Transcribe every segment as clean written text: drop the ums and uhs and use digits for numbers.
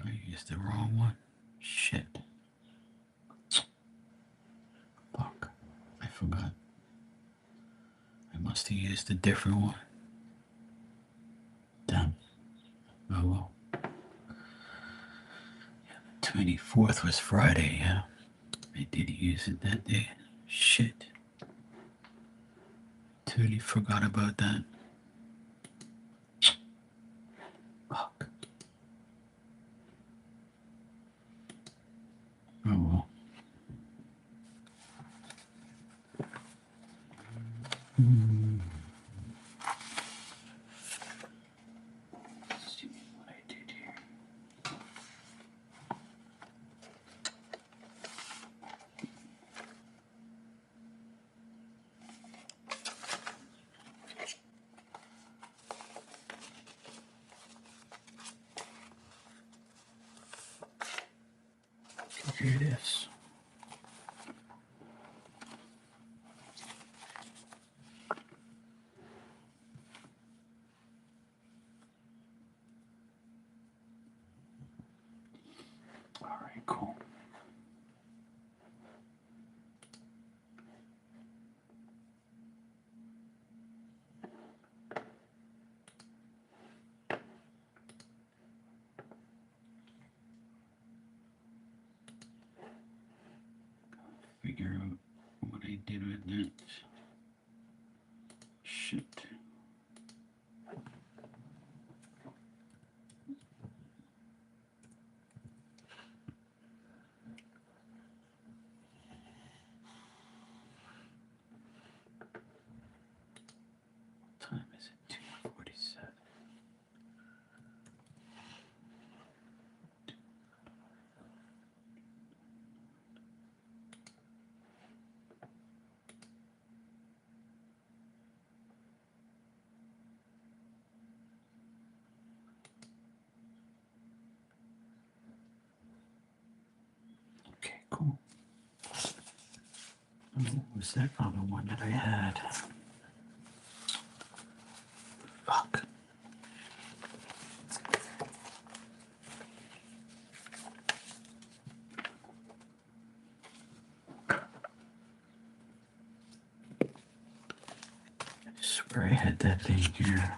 I used the wrong one. Shit. Fuck. I forgot. I must have used a different one. Damn. Oh well. 24th was Friday, yeah. I did use it that day. Shit. Totally forgot about that. Fuck. Oh well. Let's see what I did here. Here it is. All right, cool. Figure out what I did with that. Shit. What time is it? 2:47. Okay, cool. What was that other one that I had? Fuck. I swear I had that thing here.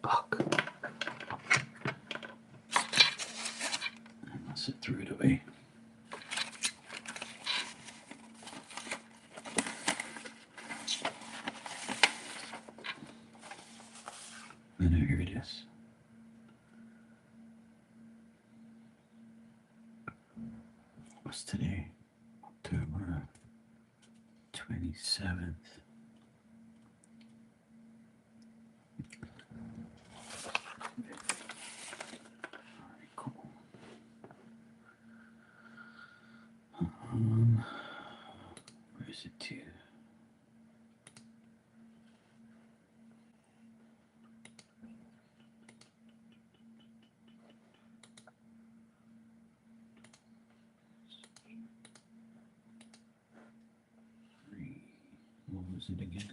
Fuck. I must have threw it away. And here it is. What's today? October 27th. Alright, cool. Where's it to? What was it again?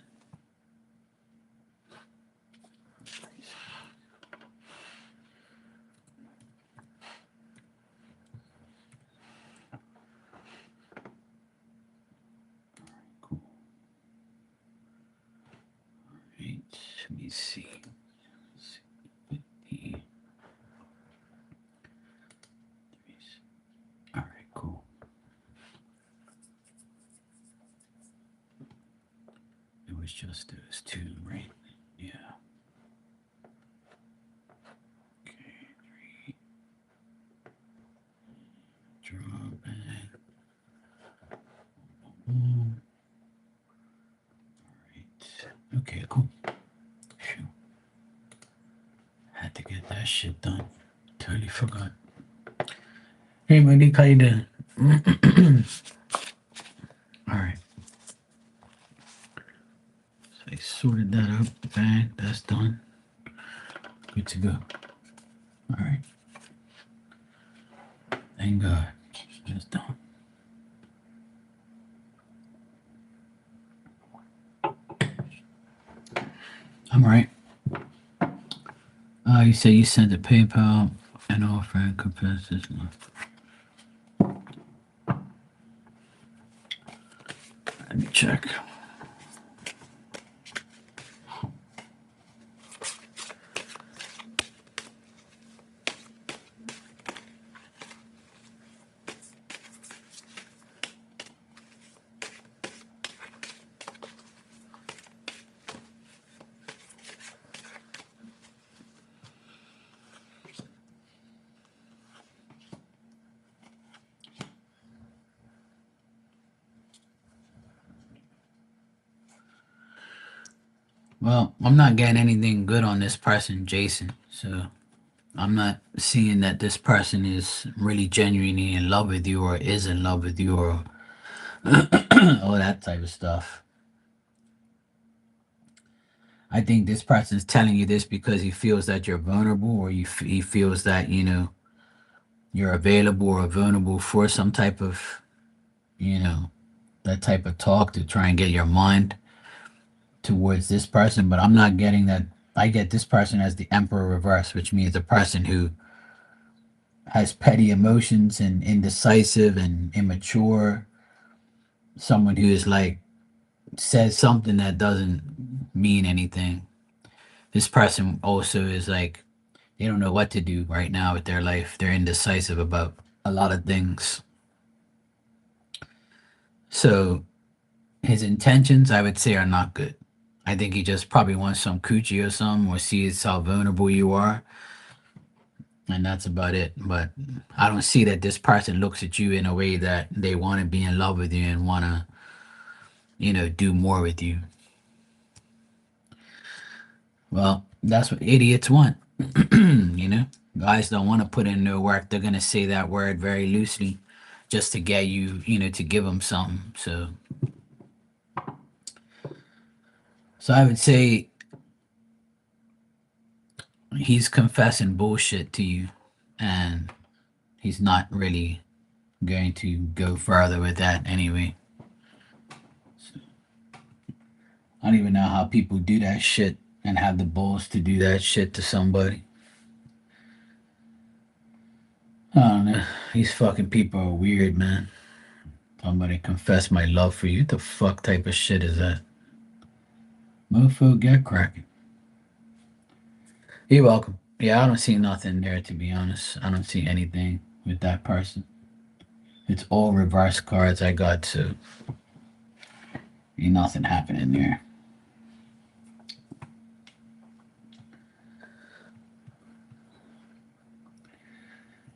Cool. Alright, let me see. 50. Alright, cool. It was just those two, right? Yeah. Okay, 3. Drop and Alright. Okay, cool. Phew. Had to get that shit done. Totally forgot. Hey, Monique, how you doing? Alright. So I sorted that out. Bang, that's done. Good to go. Alright. Thank God. That's done. I'm right. say you sent a PayPal and offer and confess this love. Let me check. Well, I'm not getting anything good on this person, Jason. So I'm not seeing that this person is really genuinely in love with you or is in love with you or all that type of stuff. I think this person is telling you this because he feels that you're vulnerable or he feels that, you're available or vulnerable for some type of, you know, that type of talk to try and get your mind towards this person. But I'm not getting that. I get this person as the emperor reverse, which means a person who has petty emotions and indecisive and immature, someone who is like says something that doesn't mean anything. This person also is like they don't know what to do right now with their life. They're indecisive about a lot of things. So his intentions, I would say, are not good. I think he just probably wants some coochie or something, or sees how vulnerable you are, and that's about it. But I don't see that this person looks at you in a way that they want to be in love with you and want to, do more with you. Well, that's what idiots want. Guys don't want to put in no work. They're gonna say that word very loosely, just to get you, to give them something. So I would say he's confessing bullshit to you, and he's not really going to go further with that anyway. So, I don't even know how people do that shit and have the balls to do that shit to somebody. I don't know. These fucking people are weird, man. Somebody confess my love for you. What the fuck type of shit is that? Mofo, get cracking. You're welcome. Yeah, I don't see nothing there, to be honest. I don't see anything with that person. It's all reverse cards I got, so ain't nothing happening there.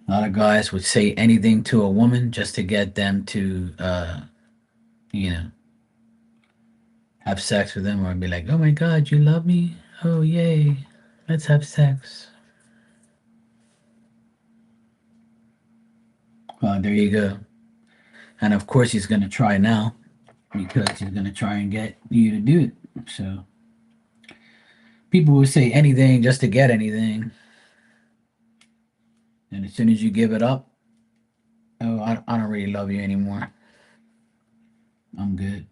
A lot of guys would say anything to a woman just to get them to, you know, have sex with them or be like, oh my God, you love me? Oh, yay. Let's have sex. Well, there you go. And of course, he's going to try now because he's going to try and get you to do it. So people will say anything just to get anything. And as soon as you give it up, oh, I don't really love you anymore. I'm good.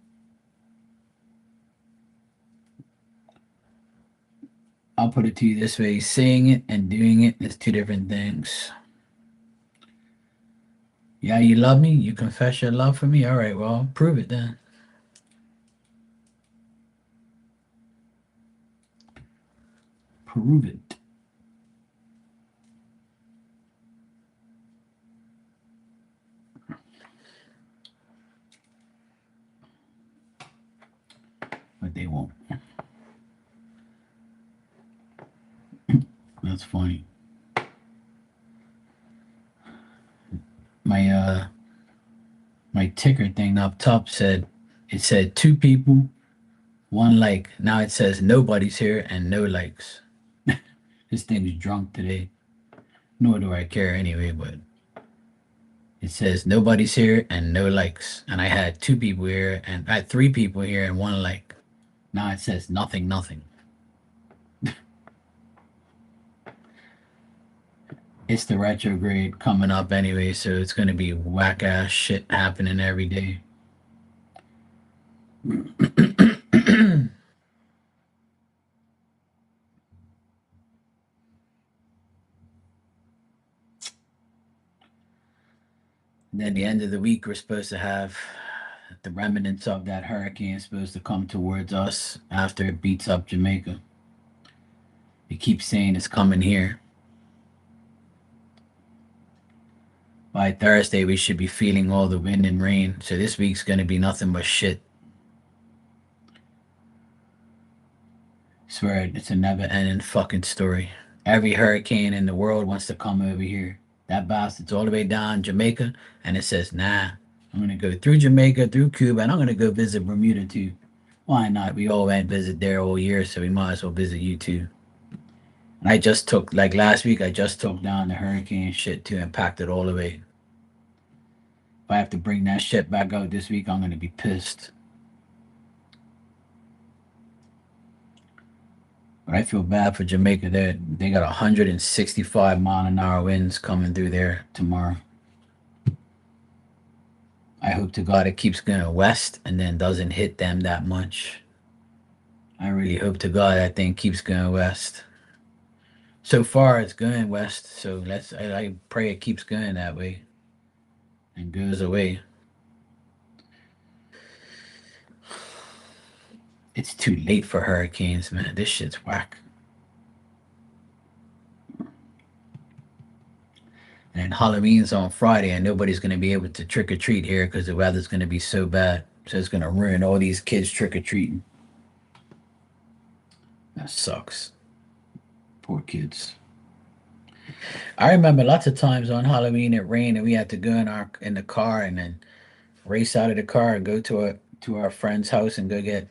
I'll put it to you this way, saying it and doing it is two different things. Yeah, you love me? You confess your love for me? All right, well, prove it then. Prove it. But they won't. That's funny. My my ticker thing up top said two people, one like. Now it says nobody's here and no likes. This thing is drunk today. Nor do I care anyway, but it says nobody's here and no likes. And I had two people here and I had three people here and one like. Now it says nothing, nothing. It's the retrograde coming up anyway, so it's gonna be whack ass shit happening every day. then the end of the week, we're supposed to have the remnants of that hurricane supposed to come towards us after it beats up Jamaica. It keeps saying it's coming here. By Thursday, we should be feeling all the wind and rain. So this week's going to be nothing but shit. I swear, it's a never ending fucking story. Every hurricane in the world wants to come over here. That bastard's all the way down Jamaica, and it says, nah, I'm going to go through Jamaica, through Cuba, and I'm going to go visit Bermuda too. Why not? We all went visit there all year, so we might as well visit you too. And I just took, like last week, I just took down the hurricane shit too and packed it all the way. If I have to bring that shit back out this week, I'm going to be pissed. But I feel bad for Jamaica. They got 165-mile-an-hour winds coming through there tomorrow. I hope to God it keeps going west and then doesn't hit them that much. I really hope to God that thing keeps going west. So far, it's going west. So I pray it keeps going that way and goes away. It's too late for hurricanes, man. This shit's whack. And Halloween's on Friday, and nobody's going to be able to trick or treat here because the weather's going to be so bad. So it's going to ruin all these kids trick or treating. That sucks. Poor kids. I remember lots of times on Halloween it rained and we had to go in the car and then race out of the car and go to our friend's house and go get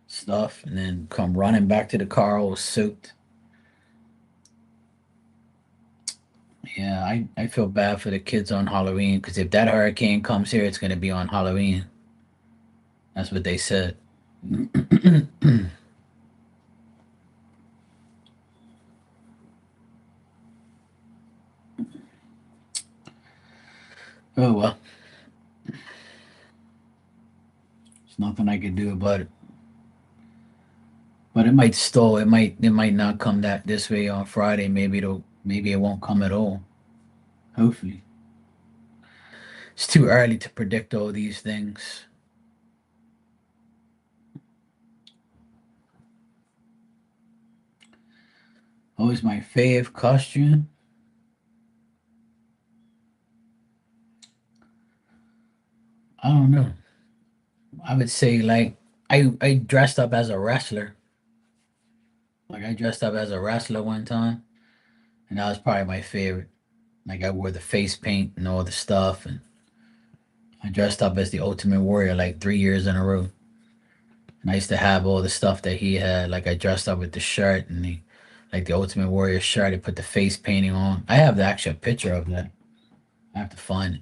stuff and then come running back to the car all soaked. Yeah, I feel bad for the kids on Halloween because if that hurricane comes here, it's going to be on Halloween. That's what they said. Oh well, there's nothing I can do about it. But it might stall. It might not come that this way on Friday. Maybe it won't come at all. Hopefully. It's too early to predict all these things. Always my fave costume. I don't know. I would say like I dressed up as a wrestler. Like I dressed up as a wrestler one time, and that was probably my favorite. Like I wore the face paint and all the stuff, and I dressed up as the Ultimate Warrior like 3 years in a row. And I used to have all the stuff that he had. Like I dressed up with the shirt and like the Ultimate Warrior shirt. I put the face painting on. I have the actual picture of that. I have to find it.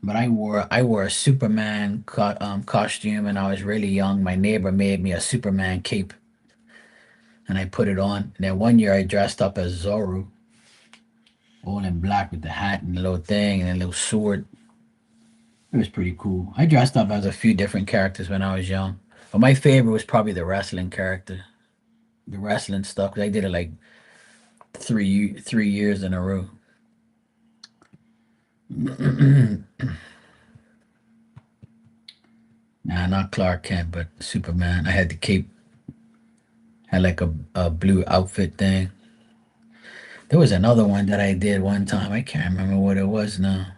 But I wore a Superman costume, and I was really young. My neighbor made me a Superman cape, and I put it on. And then one year I dressed up as Zorro, all in black with the hat and the little thing and a little sword. It was pretty cool. I dressed up as a few different characters when I was young, but my favorite was probably the wrestling character, the wrestling stuff. 'Cause I did it like 3 years in a row. Nah, not Clark Kent, but Superman. I had the cape, had like a blue outfit thing. There was another one that I did one time. I can't remember what it was now.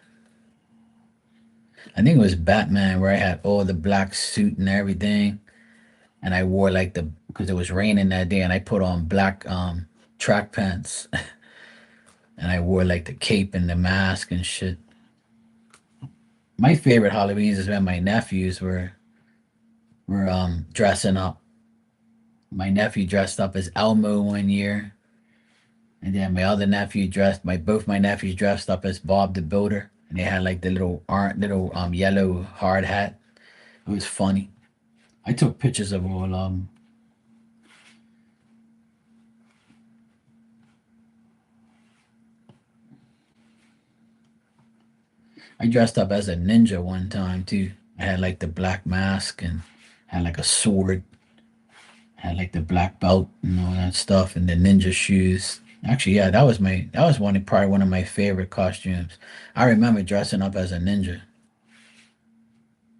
I think it was Batman, where I had all the black suit and everything, and I wore like the because it was raining that day, and I put on black track pants, and I wore like the cape and the mask and shit. My favorite Halloweens is when my nephews were dressing up. My nephew dressed up as Elmo one year, and then my other nephew dressed my both my nephews dressed up as Bob the Builder, and they had like the little yellow hard hat. It was funny. I took pictures of all of them. I dressed up as a ninja one time too. I had like the black mask and had like a sword, had like the black belt and all that stuff, and the ninja shoes. Actually, yeah, that was probably one of my favorite costumes. I remember dressing up as a ninja.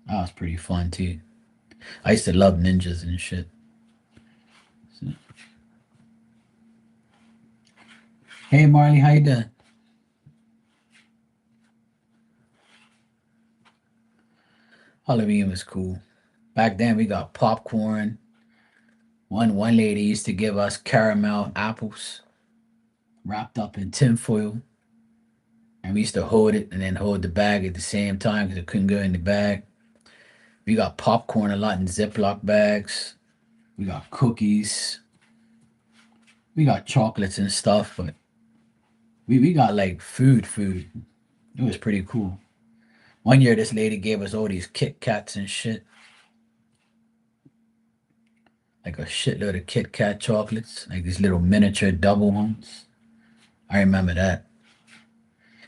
That was pretty fun too. I used to love ninjas and shit. So, hey Marley, how you doing? Halloween was cool. Back then we got popcorn. One lady used to give us caramel apples wrapped up in tinfoil, and we used to hold it and then hold the bag at the same time because it couldn't go in the bag. We got popcorn a lot in Ziploc bags. We got cookies. We got chocolates and stuff, but we got like food. It was pretty cool. One year, this lady gave us all these Kit Kats and shit, like a shitload of Kit Kat chocolates, like these little miniature double ones. I remember that.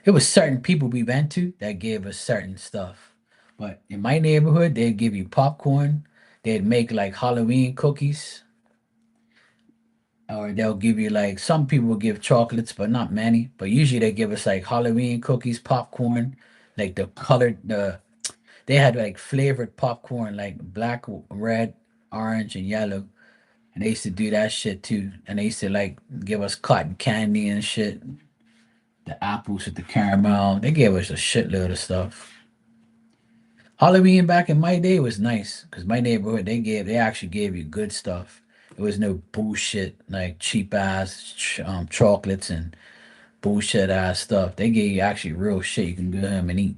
It was certain people we went to that gave us certain stuff. But in my neighborhood, they'd give you popcorn. They'd make like Halloween cookies, or they'll give you like some people will give chocolates, but not many. But usually they give us like Halloween cookies, popcorn, like they had like flavored popcorn, like black, red, orange, and yellow. And they used to do that shit too. And they used to like give us cotton candy and shit. The apples with the caramel. They gave us a shitload of stuff. Halloween back in my day was nice because my neighborhood they actually gave you good stuff. It was no bullshit like cheap ass chocolates and bullshit ass stuff. They gave you actually real shit you can go home and eat.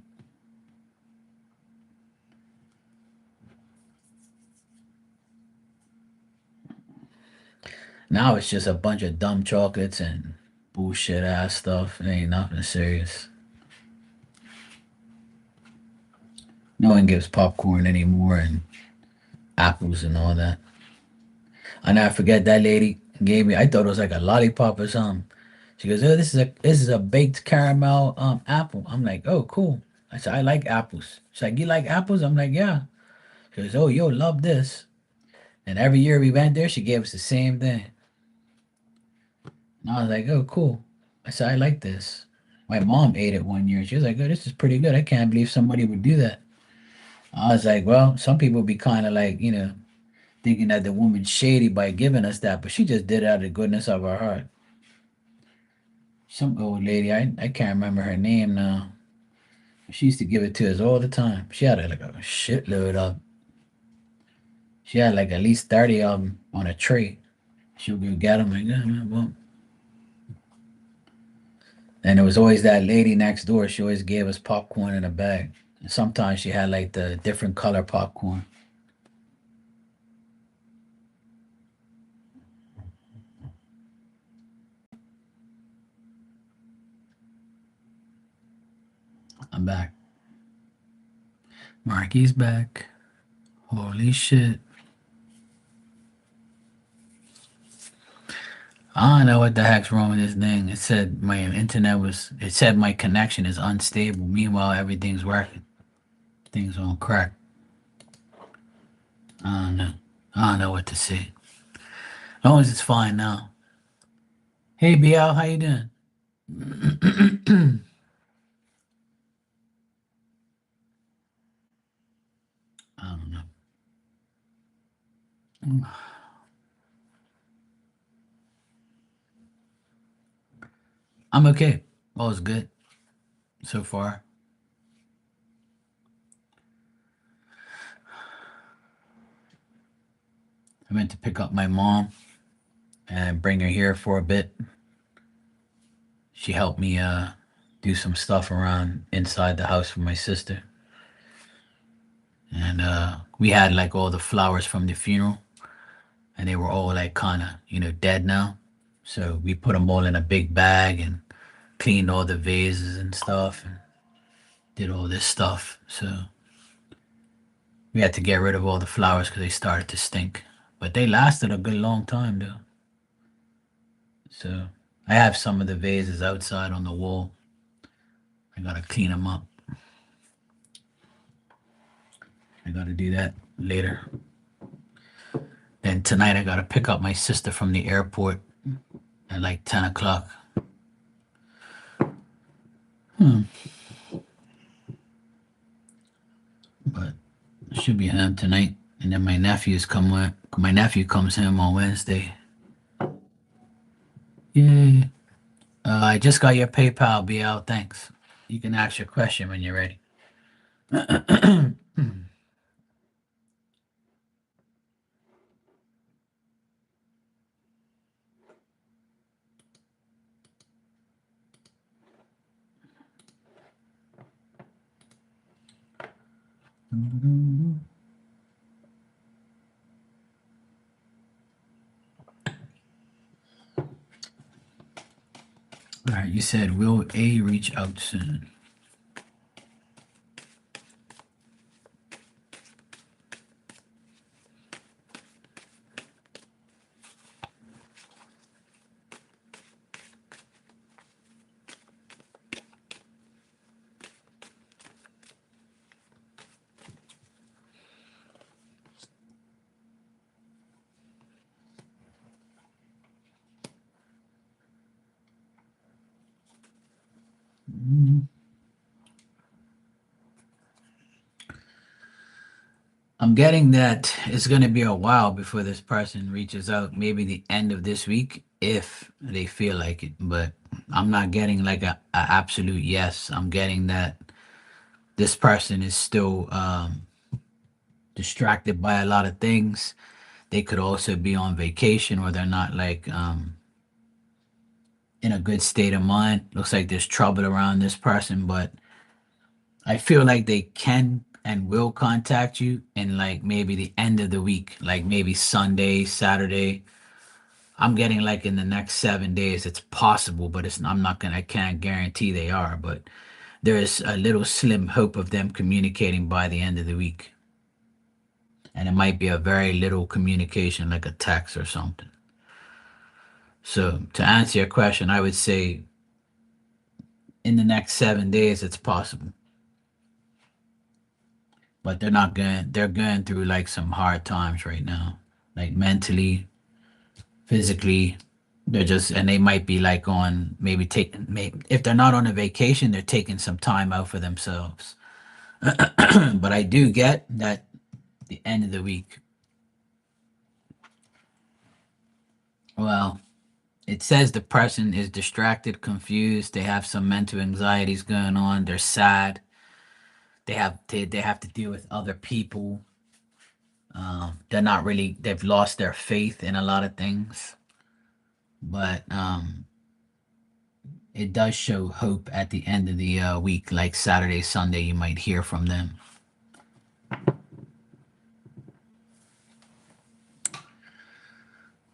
Now it's just a bunch of dumb chocolates and bullshit ass stuff. It ain't nothing serious. No one gives popcorn anymore and apples and all that. I never forget that lady gave me. I thought it was like a lollipop or something. She goes, "Oh, this is a baked caramel apple." I'm like, "Oh, cool." I said, "I like apples." She's like, "You like apples?" I'm like, "Yeah." She goes, "Oh, you'll love this." And every year we went there, she gave us the same thing. And I was like, "Oh, cool." I said, "I like this." My mom ate it one year. She was like, "Oh, this is pretty good. I can't believe somebody would do that." I was like, "Well, some people be kind of like, thinking that the woman's shady by giving us that, but she just did it out of the goodness of her heart." Some old lady, I can't remember her name now. She used to give it to us all the time. She had like a shitload of. She had like at least 30 of them on a tray. She'll go get them and well. And there was always that lady next door. She always gave us popcorn in a bag. And sometimes she had like the different color popcorn. I'm back. Marky's back. Holy shit. I don't know what the heck's wrong with this thing. It said my connection is unstable. Meanwhile, everything's working. Things on crack. I don't know. I don't know what to say. As long as it's fine now. Hey, BL, how you doing? I don't know. I'm okay. All's good so far. I went to pick up my mom and bring her here for a bit. She helped me do some stuff around inside the house for my sister. And we had like all the flowers from the funeral, and they were all like kind of, dead now. So we put them all in a big bag and cleaned all the vases and stuff and did all this stuff. So we had to get rid of all the flowers because they started to stink. But they lasted a good long time though. So I have some of the vases outside on the wall. I gotta clean them up. I gotta do that later. Then tonight I gotta pick up my sister from the airport, at like 10 o'clock. Hmm. But it should be home tonight. And then my nephew comes home on Wednesday. Yay. I just got your PayPal, BL. Thanks. You can ask your question when you're ready. All right, you said, will A reach out soon? I'm getting that it's going to be a while before this person reaches out, maybe the end of this week if they feel like it. But I'm not getting like a absolute yes. I'm getting that this person is still distracted by a lot of things. They could also be on vacation or they're not like in a good state of mind. Looks like there's trouble around this person, but I feel like they can and will contact you in like maybe the end of the week, like maybe Sunday, Saturday. I'm getting like in the next 7 days. It's possible, but I can't guarantee they are, but there is a little slim hope of them communicating by the end of the week. And it might be a very little communication, like a text or something. So to answer your question, I would say in the next 7 days, it's possible. But they're going through like some hard times right now, like mentally, physically. And they might be like on maybe if they're not on a vacation, they're taking some time out for themselves. But I do get that the end of the week. Well, it says the person is distracted, confused. They have some mental anxieties going on. They're sad. They have to deal with other people. They're not really. They've lost their faith in a lot of things, but it does show hope at the end of the week, like Saturday, Sunday. You might hear from them.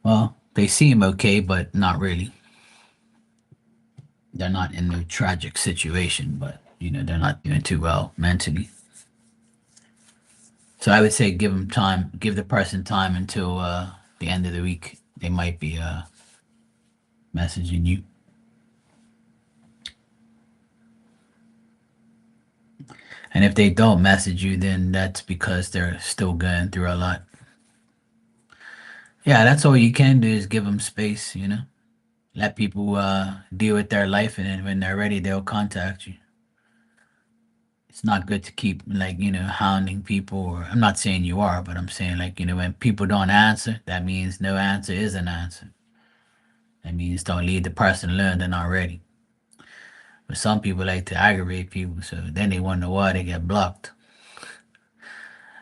Well, they seem okay, but not really. They're not in a tragic situation, but they're not doing too well mentally. So I would say give them time, give the person time until the end of the week. They might be messaging you. And if they don't message you, then that's because they're still going through a lot. Yeah, that's all you can do is give them space. Let people deal with their life, and then when they're ready, they'll contact you. It's not good to keep like hounding people. Or I'm not saying you are, but I'm saying like when people don't answer, that means no answer is an answer. That means don't leave the person alone. They're not ready. But some people like to aggravate people, so then they wonder why they get blocked.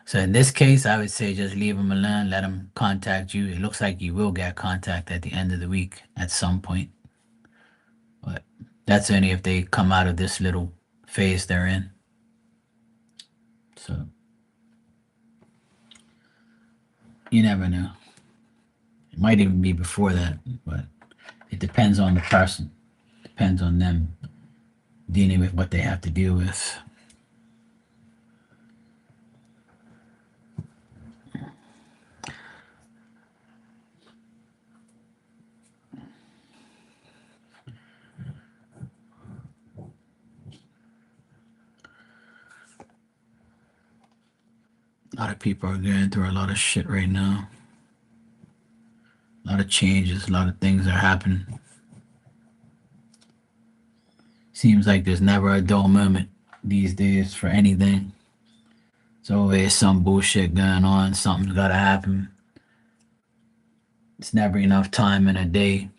So in this case, I would say just leave them alone, let them contact you. It looks like you will get contact at the end of the week at some point. But that's only if they come out of this little phase they're in. So you never know. It might even be before that, but it depends on the person. Depends on them dealing with what they have to deal with. A lot of people are going through a lot of shit right now. A lot of changes, a lot of things are happening. Seems like there's never a dull moment these days for anything. There's always some bullshit going on. Something's got to happen. It's never enough time in a day.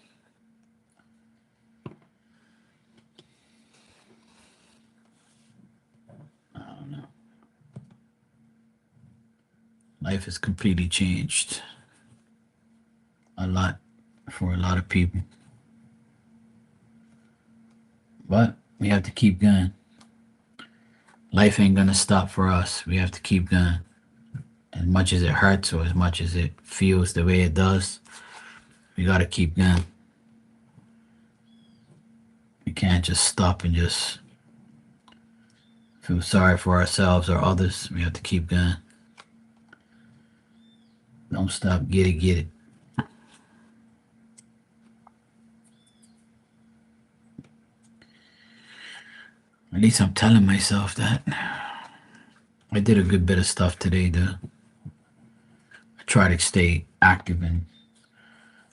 I don't know. Life has completely changed a lot for a lot of people. But we have to keep going. Life ain't gonna stop for us. We have to keep going. As much as it hurts or as much as it feels the way it does, we gotta keep going. We can't just stop and just feel sorry for ourselves or others. We have to keep going. Don't stop. Get it, get it. At least I'm telling myself that. I did a good bit of stuff today, though. I try to stay active and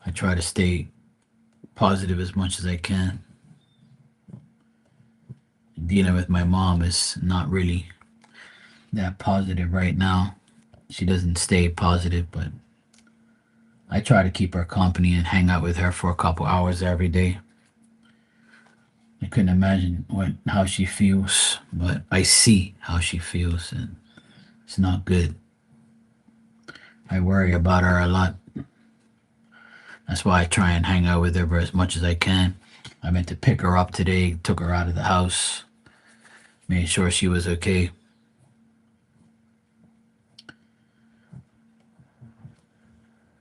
I try to stay positive as much as I can. Dealing with my mom is not really that positive right now. She doesn't stay positive, but I try to keep her company and hang out with her for a couple hours every day. I couldn't imagine how she feels, but I see how she feels, and it's not good. I worry about her a lot. That's why I try and hang out with her as much as I can. I meant to pick her up today, took her out of the house, made sure she was okay.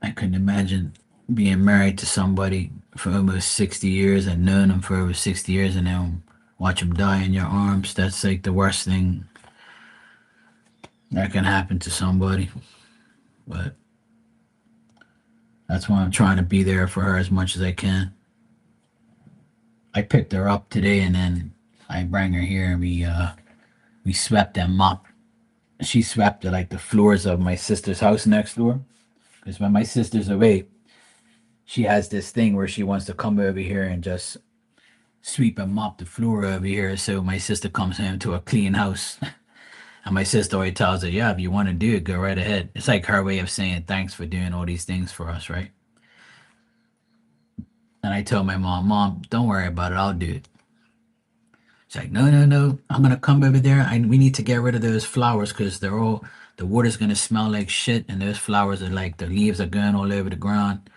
I couldn't imagine being married to somebody for almost 60 years and knowing them for over 60 years and then watch them die in your arms. That's like the worst thing that can happen to somebody. But that's why I'm trying to be there for her as much as I can. I picked her up today and then I bring her here and we swept and mopped. She swept like the floors of my sister's house next door. Because when my sister's away, she has this thing where she wants to come over here and just sweep and mop the floor over here. So my sister comes home to a clean house. And my sister always tells her, yeah, if you want to do it, go right ahead. It's like her way of saying thanks for doing all these things for us, right? And I told my mom, don't worry about it. I'll do it. She's like, no, no, no. I'm going to come over there. We need to get rid of those flowers because the water's going to smell like shit. And those flowers are like, the leaves are going all over the ground.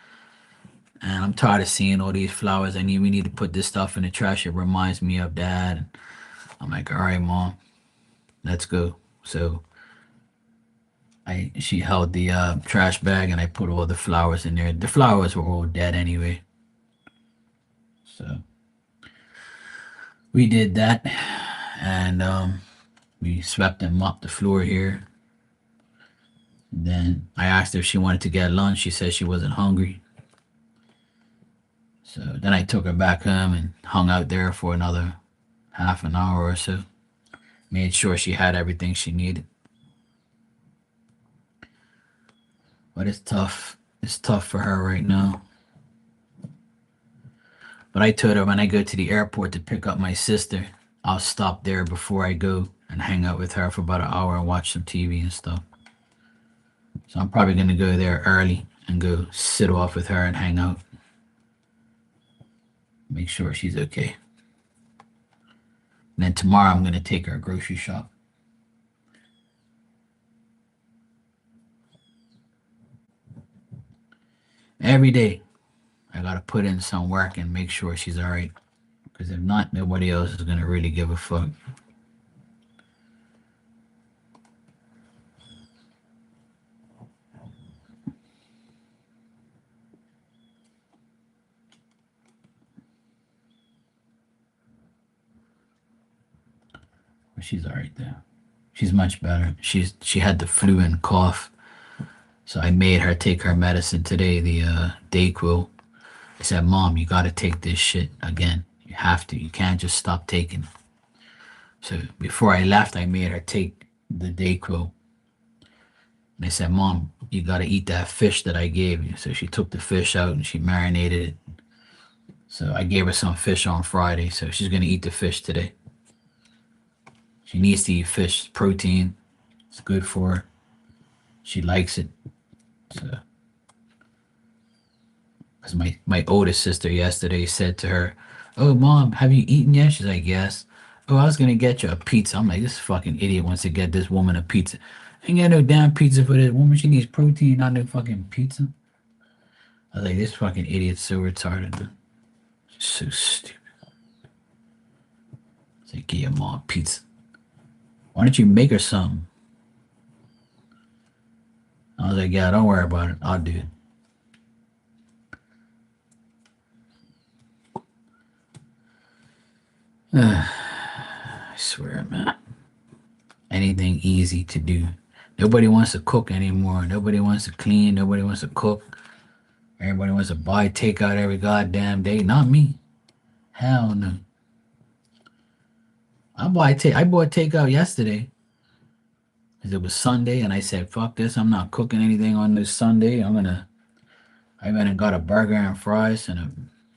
And I'm tired of seeing all these flowers. We need to put this stuff in the trash. It reminds me of dad. And I'm like, all right, mom, let's go. So she held the trash bag and I put all the flowers in there. The flowers were all dead anyway. So we did that and we swept and mopped the floor here. And then I asked her if she wanted to get lunch. She said she wasn't hungry. So then I took her back home and hung out there for another half an hour or so. Made sure she had everything she needed. But it's tough. It's tough for her right now. But I told her when I go to the airport to pick up my sister, I'll stop there before I go and hang out with her for about an hour and watch some TV and stuff. So I'm probably going to go there early and go sit off with her and hang out. Make sure she's okay. And then tomorrow I'm going to take her grocery shop. Every day I got to put in some work and make sure she's all right. Because if not, nobody else is going to really give a fuck. But she's all right there. She's much better. She had the flu and cough. So I made her take her medicine today, the Dayquil. I said, Mom, you got to take this shit again. You have to. You can't just stop taking it. So before I left, I made her take the Dayquil. And I said, Mom, you got to eat that fish that I gave you. So she took the fish out and she marinated it. So I gave her some fish on Friday, so she's gonna eat the fish today. She needs to eat fish, protein. It's good for her. She likes it. So, because my oldest sister yesterday said to her, "Oh, mom, have you eaten yet?" She's like, "Yes." "Oh, I was gonna get you a pizza." I'm like, this fucking idiot wants to get this woman a pizza. Ain't got no damn pizza for this woman. She needs protein, not no fucking pizza. I was like, this fucking idiot's so retarded, man. So stupid. It's like, get your mom pizza. Why don't you make her something? I was like, yeah, don't worry about it. I'll do it. I swear, man. Anything easy to do. Nobody wants to cook anymore. Nobody wants to clean. Nobody wants to cook. Everybody wants to buy takeout every goddamn day. Not me. Hell no. I bought takeout yesterday because it was Sunday, and I said, "Fuck this! I'm not cooking anything on this Sunday. I went and got a burger and fries and a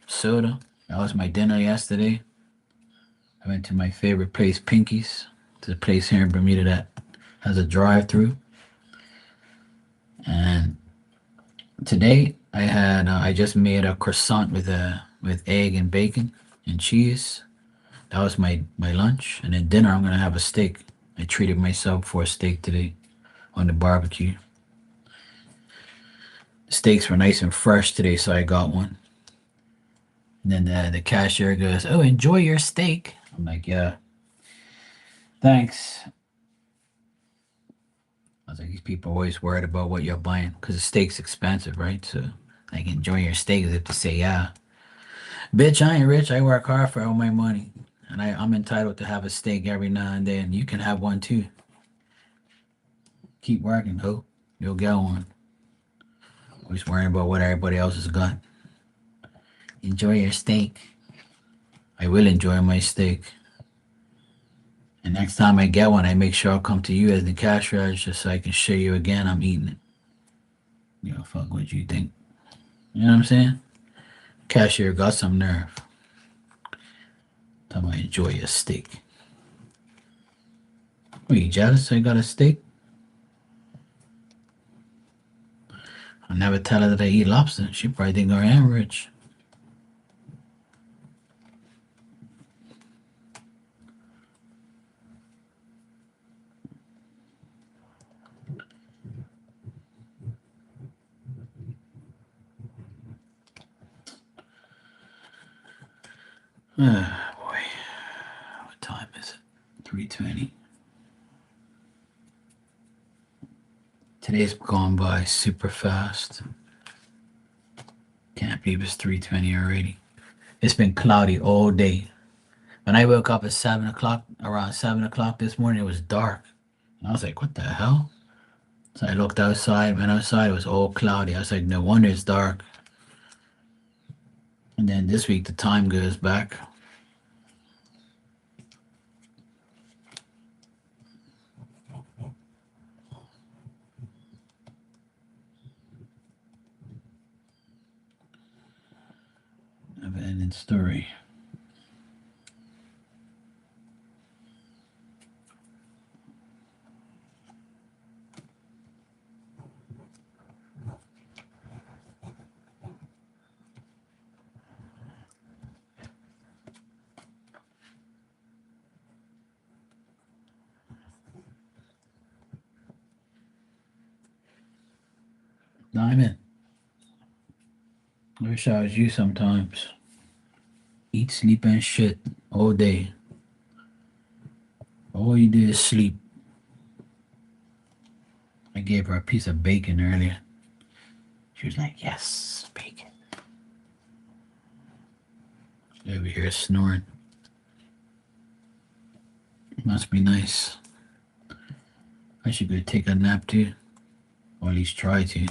soda. That was my dinner yesterday. I went to my favorite place, Pinky's. It's a place here in Bermuda that has a drive-through. And today I just made a croissant with egg and bacon and cheese. That was my lunch. And then dinner I'm gonna have a steak. I treated myself for a steak today on the barbecue. The steaks were nice and fresh today, so I got one. And then the cashier goes, "Oh, enjoy your steak." I'm like, "Yeah, thanks." I was like, these people are always worried about what you're buying because the steak's expensive, right? So, like, enjoy your steak as if to say, yeah, bitch, I ain't rich. I work hard for all my money. And I'm entitled to have a steak every now and then. You can have one too. Keep working, ho. You'll get one. Always worrying about what everybody else has got. Enjoy your steak. I will enjoy my steak. And next time I get one, I make sure I'll come to you as the cash register so I can show you again I'm eating it. You know, fuck what you think. You know what I'm saying? Cashier got some nerve. Tell me I enjoy your steak. Are you jealous I got a steak? I never tell her that I eat lobster. She probably think I am rich. Boy. What time is it? 3:20. Today's gone by super fast. Can't believe it's 3:20 already. It's been cloudy all day. When I woke up at 7 o'clock, around 7 o'clock this morning, it was dark. And I was like, what the hell? So I looked outside. Went outside, it was all cloudy. I was like, no wonder it's dark. And then this week, the time goes back. Never ending story. Diamond, I wish I was you sometimes. Eat, sleep, and shit all day. All you do is sleep. I gave her a piece of bacon earlier. She was like, yes, bacon. She's over here snoring. Must be nice. I should go take a nap too. Or at least try to.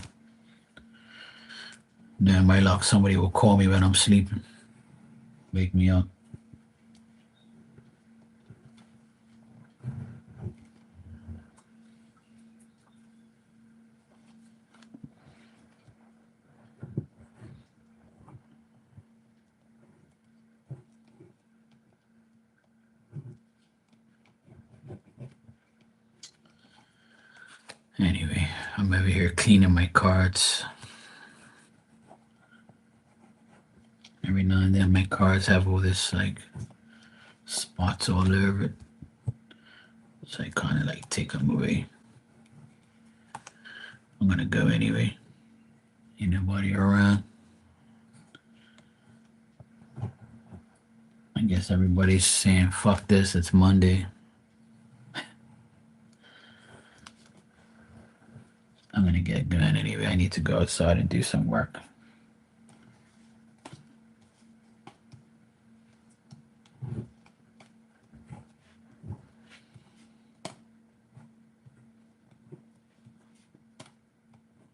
Then my luck, somebody will call me when I'm sleeping. Wake me up. I'm over here cleaning my cards. Every now and then my cards have all this like spots all over it. So I kind of like take them away. I'm gonna go anyway. Ain't nobody around. I guess everybody's saying fuck this, it's Monday. I'm gonna get going anyway. I need to go outside and do some work.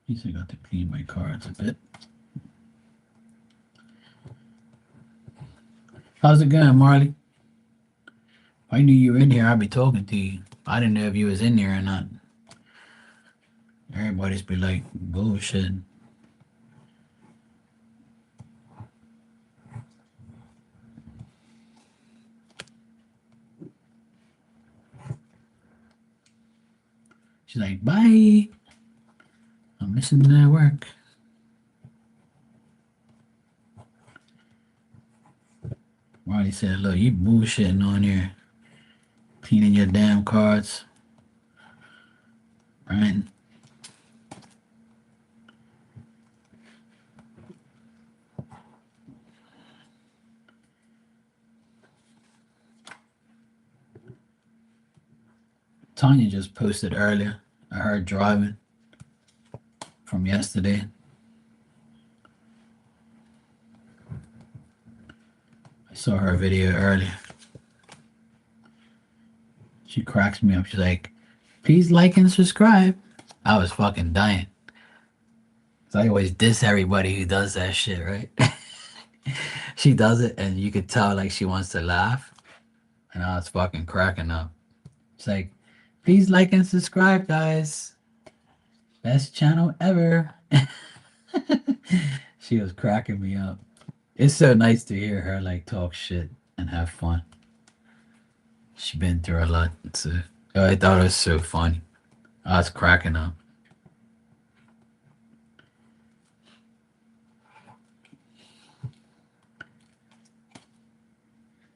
At least I got to clean my cards a bit. How's it going, Marley? If I knew you were in here, I'd be talking to you. I didn't know if you was in there or not. Everybody's be like, bullshit. She's like, bye. I'm missing that work. Marley said, look, you bullshitting on here. Cleaning your damn cards. Right? Tanya just posted earlier. I heard driving from yesterday. I saw her video earlier. She cracks me up. She's like, please like and subscribe. I was fucking dying. So I always diss everybody who does that shit, right? She does it and you could tell like she wants to laugh. And I was fucking cracking up. It's like, please like and subscribe, guys. Best channel ever. She was cracking me up. It's so nice to hear her like talk shit and have fun. She been through a lot. So I thought it was so funny. I was cracking up.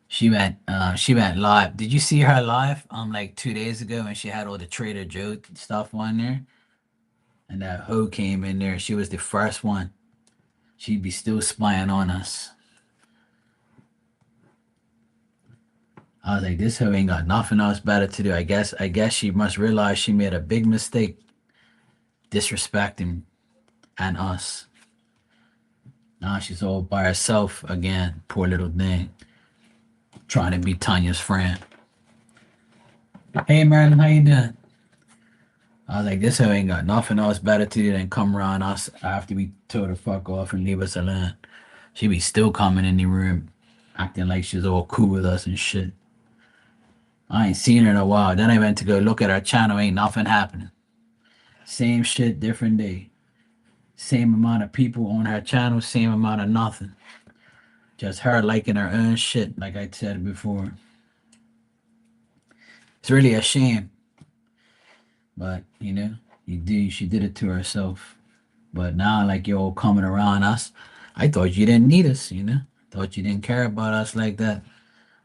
She went live. Did you see her live like 2 days ago when she had all the Trader Joe stuff on there? And that hoe came in there. She was the first one. She'd be still spying on us. I was like, this hoe ain't got nothing else better to do. I guess she must realize she made a big mistake disrespecting and us. Now she's all by herself again. Poor little thing. Trying to be Tanya's friend. Hey Marilyn, how you doing? I was like, this hoe ain't got nothing else better to do than come around us after we told her fuck off and leave us alone. She be still coming in the room, acting like she's all cool with us and shit. I ain't seen her in a while. Then I went to go look at her channel. Ain't nothing happening. Same shit, different day. Same amount of people on her channel, same amount of nothing. Just her liking her own shit, like I said before. It's really a shame. But, she did it to herself. But now, like, you're all coming around us. I thought you didn't need us, Thought you didn't care about us like that.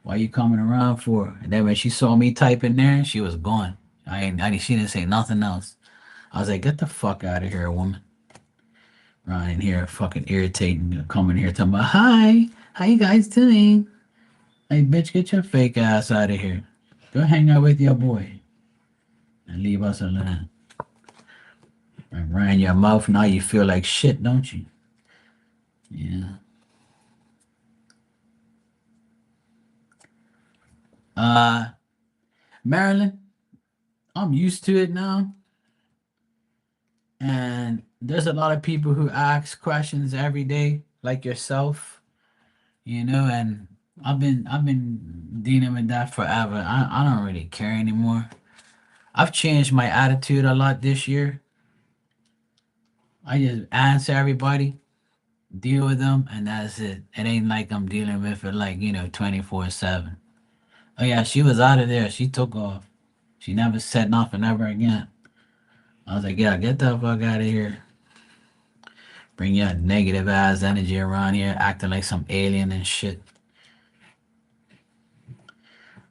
Why you coming around for? And then when she saw me type in there, she was gone. She didn't say nothing else. I was like, get the fuck out of here, woman. Right in here, fucking irritating, coming here talking about, hi, how you guys doing? Hey, bitch, get your fake ass out of here. Go hang out with your boy. And leave us alone. And right in your mouth, now you feel like shit, don't you? Yeah. Marilyn, I'm used to it now. And there's a lot of people who ask questions every day, like yourself, and I've been dealing with that forever. I don't really care anymore. I've changed my attitude a lot this year. I just answer everybody, deal with them, and that's it. It ain't like I'm dealing with it like, 24/7. Oh yeah, she was out of there. She took off. She never said nothing ever again. I was like, yeah, get the fuck out of here. Bring your negative ass energy around here, acting like some alien and shit.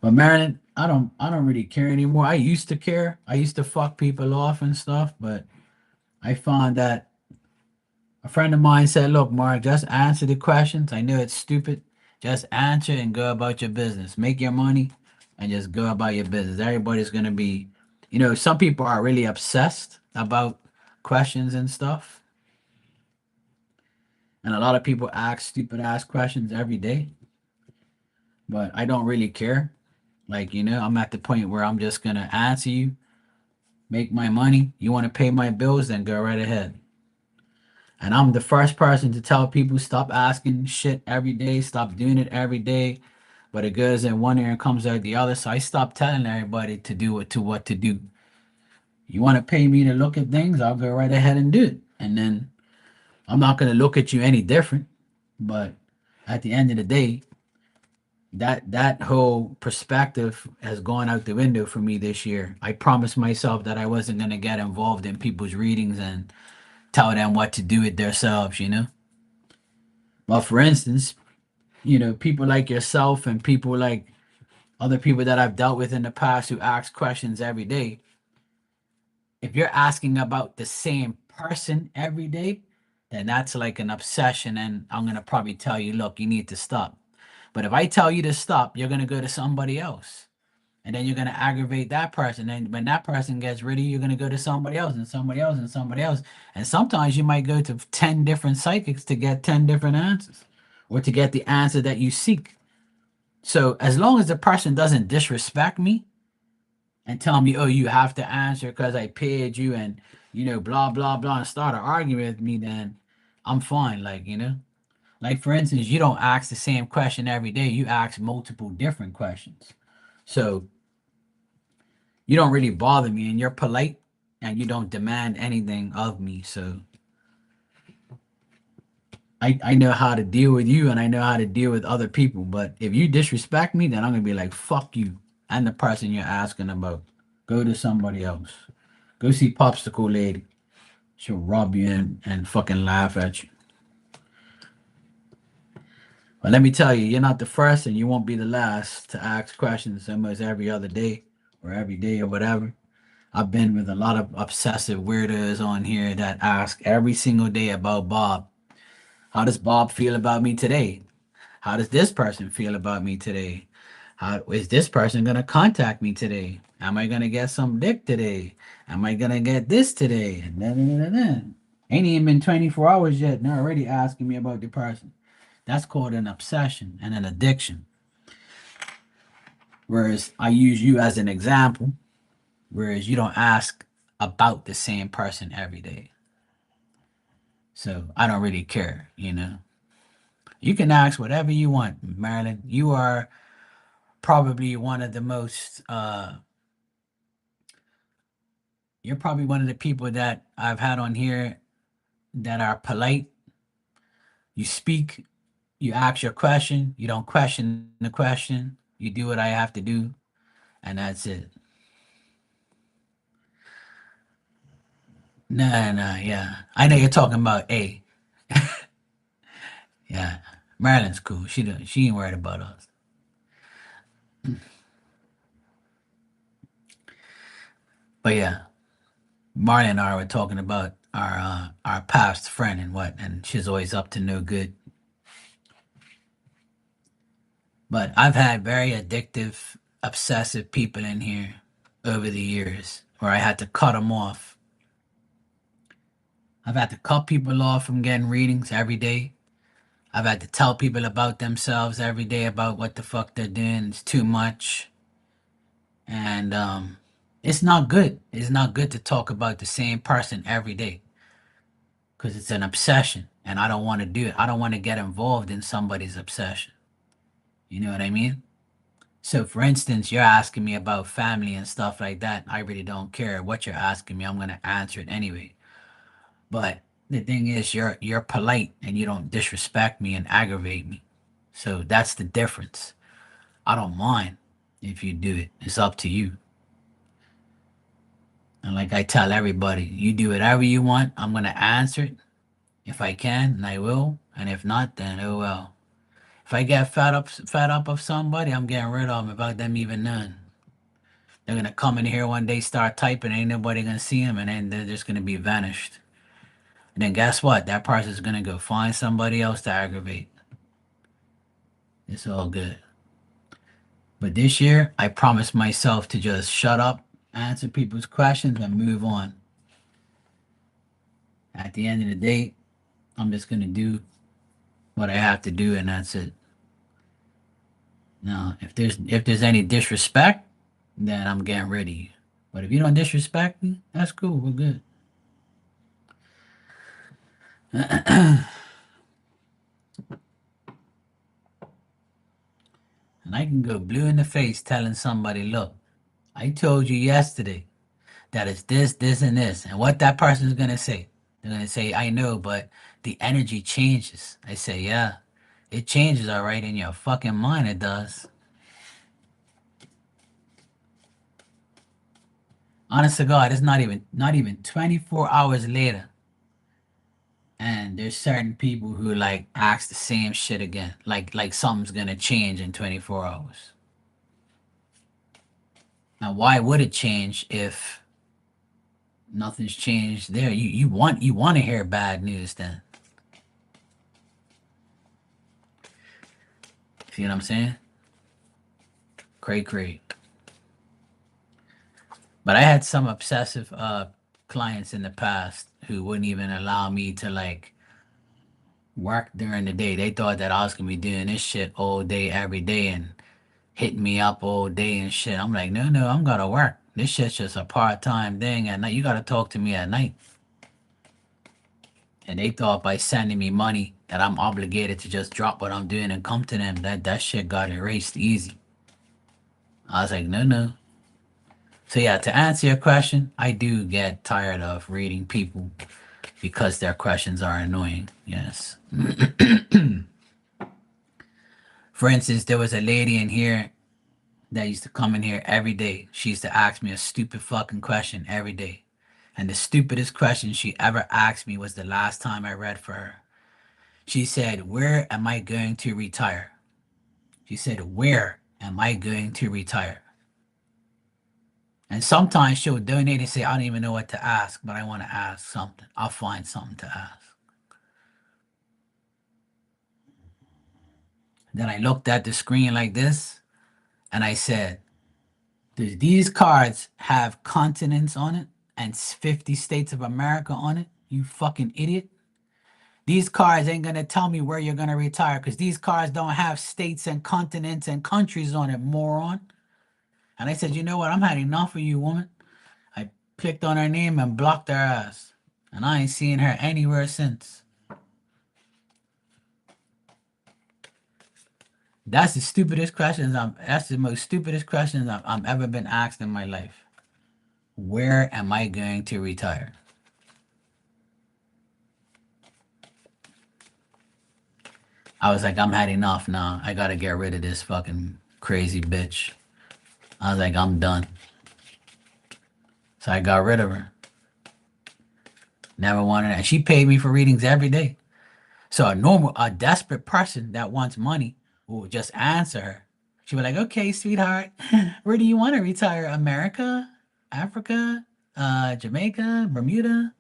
But Marilyn, I don't really care anymore. I used to care. I used to fuck people off and stuff, but I found that a friend of mine said, look, Mark, just answer the questions. I know it's stupid. Just answer and go about your business. Make your money and just go about your business. Everybody's gonna be, some people are really obsessed about questions and stuff. And a lot of people ask stupid ass questions every day, but I don't really care. Like, I'm at the point where I'm just gonna answer you, make my money. You want to pay my bills, then go right ahead. And I'm the first person to tell people stop asking shit every day, stop doing it every day. But it goes in one ear and comes out the other. So I stopped telling everybody to do what to do. You want to pay me to look at things, I'll go right ahead and do it. And then I'm not gonna look at you any different. But at the end of the day, that whole perspective has gone out the window for me this year. I promised myself that I wasn't gonna get involved in people's readings and tell them what to do with themselves. Well, for instance, people like yourself and people like other people that I've dealt with in the past who ask questions every day, if you're asking about the same person every day, then that's like an obsession. And I'm going to probably tell you, look, you need to stop. But if I tell you to stop, you're going to go to somebody else. And then you're going to aggravate that person. And when that person gets rid of you, you're going to go to somebody else and somebody else and somebody else. And sometimes you might go to 10 different psychics to get 10 different answers or to get the answer that you seek. So as long as the person doesn't disrespect me and tell me, oh, you have to answer because I paid you and, blah, blah, blah, and start an argument with me, then I'm fine. Like for instance, you don't ask the same question every day. You ask multiple different questions. So you don't really bother me and you're polite and you don't demand anything of me. So I know how to deal with you and I know how to deal with other people. But if you disrespect me, then I'm gonna be like, fuck you and the person you're asking about. Go to somebody else. Go see Popsicle Lady. She'll rob you and fucking laugh at you. But let me tell you, you're not the first and you won't be the last to ask questions almost every other day or every day or whatever. I've been with a lot of obsessive weirdos on here that ask every single day about Bob. How does Bob feel about me today? How does this person feel about me today? How is this person gonna contact me today? Am I gonna get some dick today? Am I gonna get this today? And then ain't even been 24 hours yet. And they're already asking me about the person. That's called an obsession and an addiction. Whereas I use you as an example, whereas you don't ask about the same person every day. So I don't really care. You can ask whatever you want, Marilyn. You are probably one of the most you're probably one of the people that I've had on here that are polite. You speak, you ask your question, you don't question the question, you do what I have to do, and that's it. Nah, nah, yeah. I know you're talking about A. Yeah. Marilyn's cool. She ain't worried about us. But yeah, Marley and I were talking about our past friend and what, and she's always up to no good. But I've had very addictive, obsessive people in here over the years where I had to cut them off. I've had to cut people off from getting readings every day. I've had to tell people about themselves every day about what the fuck they're doing. It's too much. And it's not good. It's not good to talk about the same person every day because it's an obsession. And I don't want to do it. I don't want to get involved in somebody's obsession. You know what I mean? So, for instance, you're asking me about family and stuff like that. I really don't care what you're asking me. I'm gonna answer it anyway. But the thing is, you're polite and you don't disrespect me and aggravate me. So that's the difference. I don't mind if you do it. It's up to you. And like I tell everybody, you do whatever you want. I'm gonna answer it if I can, and I will. And if not, then oh well. If I get fed up of somebody, I'm getting rid of them without them even knowing. They're gonna come in here one day, start typing, ain't nobody gonna see them, and then they're just gonna be vanished. And then guess what? That person's gonna go find somebody else to aggravate. It's all good. But this year, I promised myself to just shut up, answer people's questions, and move on. At the end of the day, I'm just gonna do what I have to do, and that's it. Now, if there's any disrespect, then I'm getting rid of you. But if you don't disrespect me, that's cool. We're good. And I can go blue in the face telling somebody, look, I told you yesterday that it's this, this, and this. And what that person's gonna say? They're gonna say, I know, but the energy changes. I say, yeah, it changes, all right, in your fucking mind it does. Honest to God, it's not even 24 hours later. And there's certain people who like ask the same shit again. Like something's gonna change in 24 hours. Now why would it change if nothing's changed there? You want to hear bad news then. See what I'm saying? Cray cray. But I had some obsessive clients in the past who wouldn't even allow me to like work during the day. They thought that I was gonna be doing this shit all day, every day, and hitting me up all day and shit. I'm like, no, I'm gonna work. This shit's just a part-time thing at night. You gotta talk to me at night. And they thought by sending me money that I'm obligated to just drop what I'm doing and come to them. That shit got erased easy. I was like, no. So yeah, to answer your question, I do get tired of reading people because their questions are annoying. Yes. For instance, there was a lady in here that used to come in here every day. She used to ask me a stupid fucking question every day. And the stupidest question she ever asked me was the last time I read for her. She said, where am I going to retire? She said, where am I going to retire? And sometimes she'll donate and say, I don't even know what to ask, but I want to ask something. I'll find something to ask. Then I looked at the screen like this and I said, does these cards have continents on it and 50 states of America on it? You fucking idiot. These cards ain't gonna tell me where you're gonna retire because these cards don't have states and continents and countries on it, moron. And I said, you know what? I'm had enough of you, woman. I clicked on her name and blocked her ass. And I ain't seen her anywhere since. That's the most stupidest questions I'm ever been asked in my life. Where am I going to retire? I was like, I'm had enough now. I gotta get rid of this fucking crazy bitch. I was like, I'm done. So I got rid of her. Never wanted that. She paid me for readings every day. So a desperate person that wants money will just answer her. She'll be like, okay, sweetheart, where do you want to retire? America? Africa? Jamaica? Bermuda?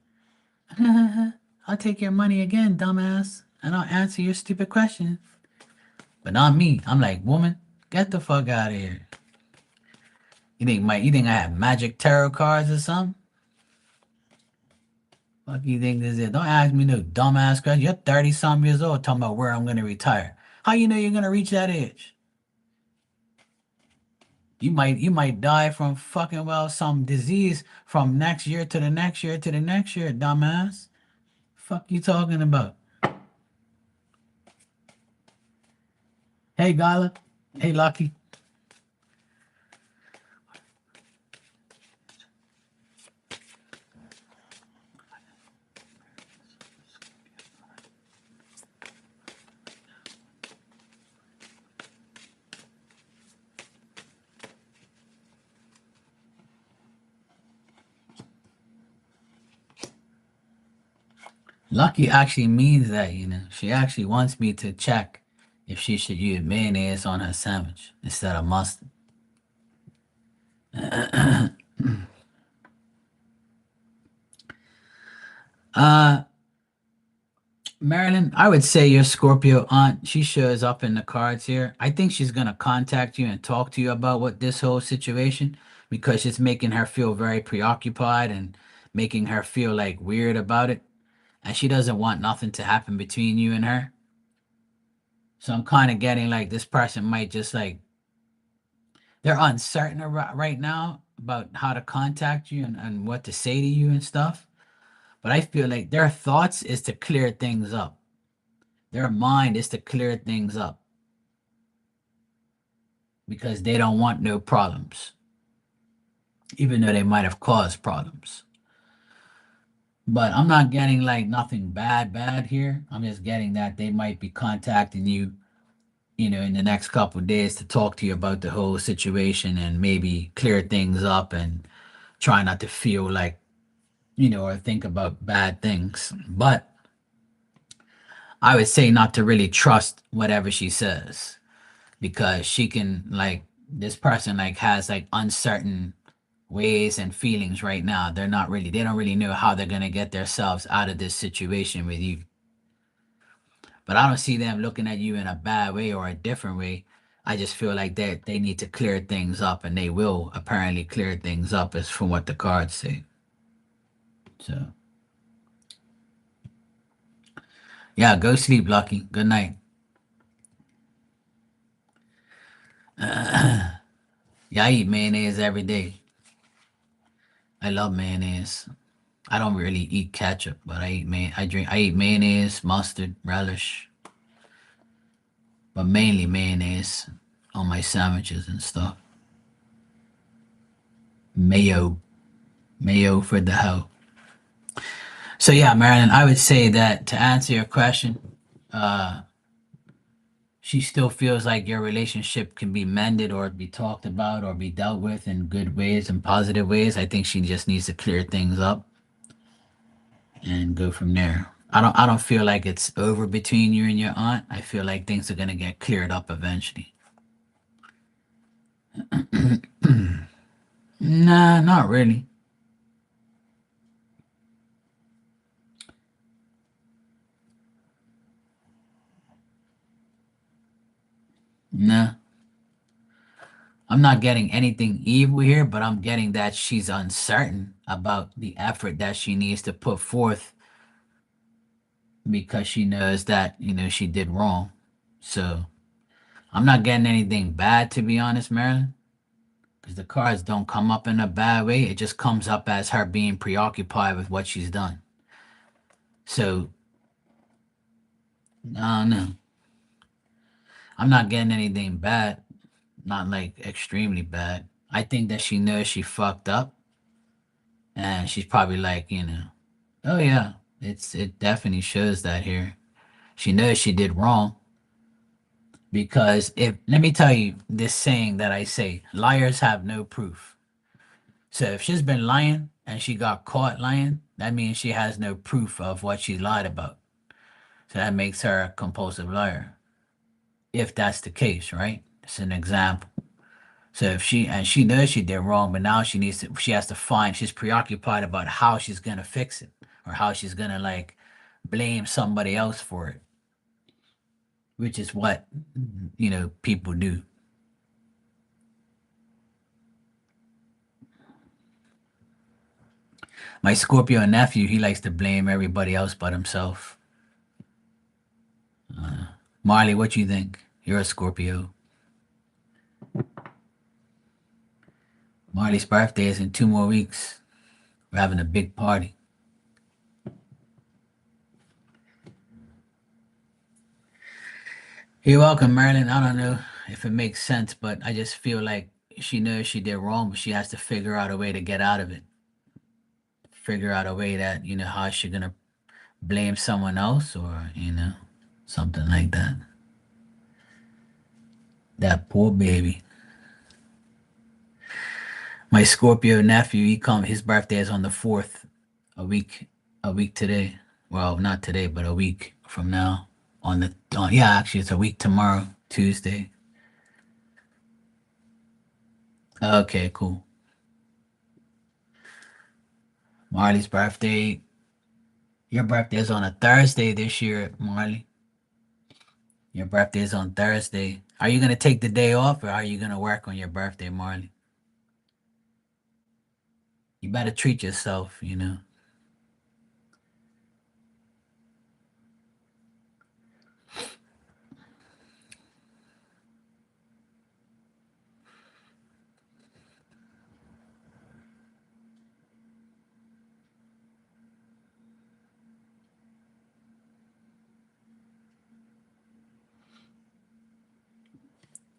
I'll take your money again, dumbass, and I'll answer your stupid question. But not me. I'm like, woman, get the fuck out of here. You think I have magic tarot cards or something? Fuck you think this is? Don't ask me no dumbass question. You're 30 some years old talking about where I'm gonna retire. How you know you're gonna reach that age? You might die from fucking well some disease from next year to the next year to the next year, dumbass. Fuck you talking about? Hey Gala. Hey Lucky. Lucky actually means that, she actually wants me to check if she should use mayonnaise on her sandwich instead of mustard. uh, Marilyn, I would say your Scorpio aunt, she shows up in the cards here. I think she's going to contact you and talk to you about what this whole situation because it's making her feel very preoccupied and making her feel like weird about it. And she doesn't want nothing to happen between you and her. So I'm kind of getting like this person might just like they're uncertain right now about how to contact you and what to say to you and stuff. But I feel like their thoughts is to clear things up. Their mind is to clear things up because they don't want no problems, even though they might have caused problems. But I'm not getting like nothing bad here. I'm just getting that they might be contacting you, in the next couple of days to talk to you about the whole situation and maybe clear things up and try not to feel like, or think about bad things. But I would say not to really trust whatever she says because she can like this person like has like uncertain ways and feelings right now. They don't really know how they're going to get themselves out of this situation with you. But I don't see them looking at you in a bad way or a different way. I just feel like they need to clear things up and they will apparently clear things up as from what the cards say. So yeah, go sleep, Lucky. Good night. Yeah, I eat mayonnaise every day. I love mayonnaise. I don't really eat ketchup, but I eat mayonnaise, mustard, relish, but mainly mayonnaise on my sandwiches and stuff. Mayo, mayo for the hoe. So yeah, Marilyn, I would say that to answer your question, uh, she still feels like your relationship can be mended or be talked about or be dealt with in good ways and positive ways. I think she just needs to clear things up and go from there. I don't feel like it's over between you and your aunt. I feel like things are gonna get cleared up eventually. Nah, not really. Nah. I'm not getting anything evil here, but I'm getting that she's uncertain about the effort that she needs to put forth because she knows that, she did wrong. So I'm not getting anything bad, to be honest, Marilyn, because the cards don't come up in a bad way. It just comes up as her being preoccupied with what she's done. So, no, I'm not getting anything bad, not like extremely bad. I think that she knows she fucked up and she's probably like, oh yeah, it definitely shows that here. She knows she did wrong because if let me tell you this saying that I say, liars have no proof. So if she's been lying and she got caught lying, that means she has no proof of what she lied about. So that makes her a compulsive liar. If that's the case, right? It's an example. So if she knows she did wrong, but now she has to find she's preoccupied about how she's gonna fix it or how she's gonna like blame somebody else for it, which is what people do. My Scorpio nephew, he likes to blame everybody else but himself. Marley, what you think? You're a Scorpio. Marley's birthday is in 2 more weeks. We're having a big party. You're welcome, Marilyn. I don't know if it makes sense, but I just feel like she knows she did wrong, but she has to figure out a way to get out of it. Figure out a way that, how she gonna blame someone else or, something like that. That poor baby. My Scorpio nephew, his birthday is on the 4th, a week today. Well, not today, but a week from now. Yeah, actually, it's a week tomorrow, Tuesday. Okay, cool. Marley's birthday. Your birthday is on a Thursday this year, Marley. Your birthday is on Thursday. Are you gonna take the day off, or are you gonna work on your birthday, Marley? You better treat yourself, you know.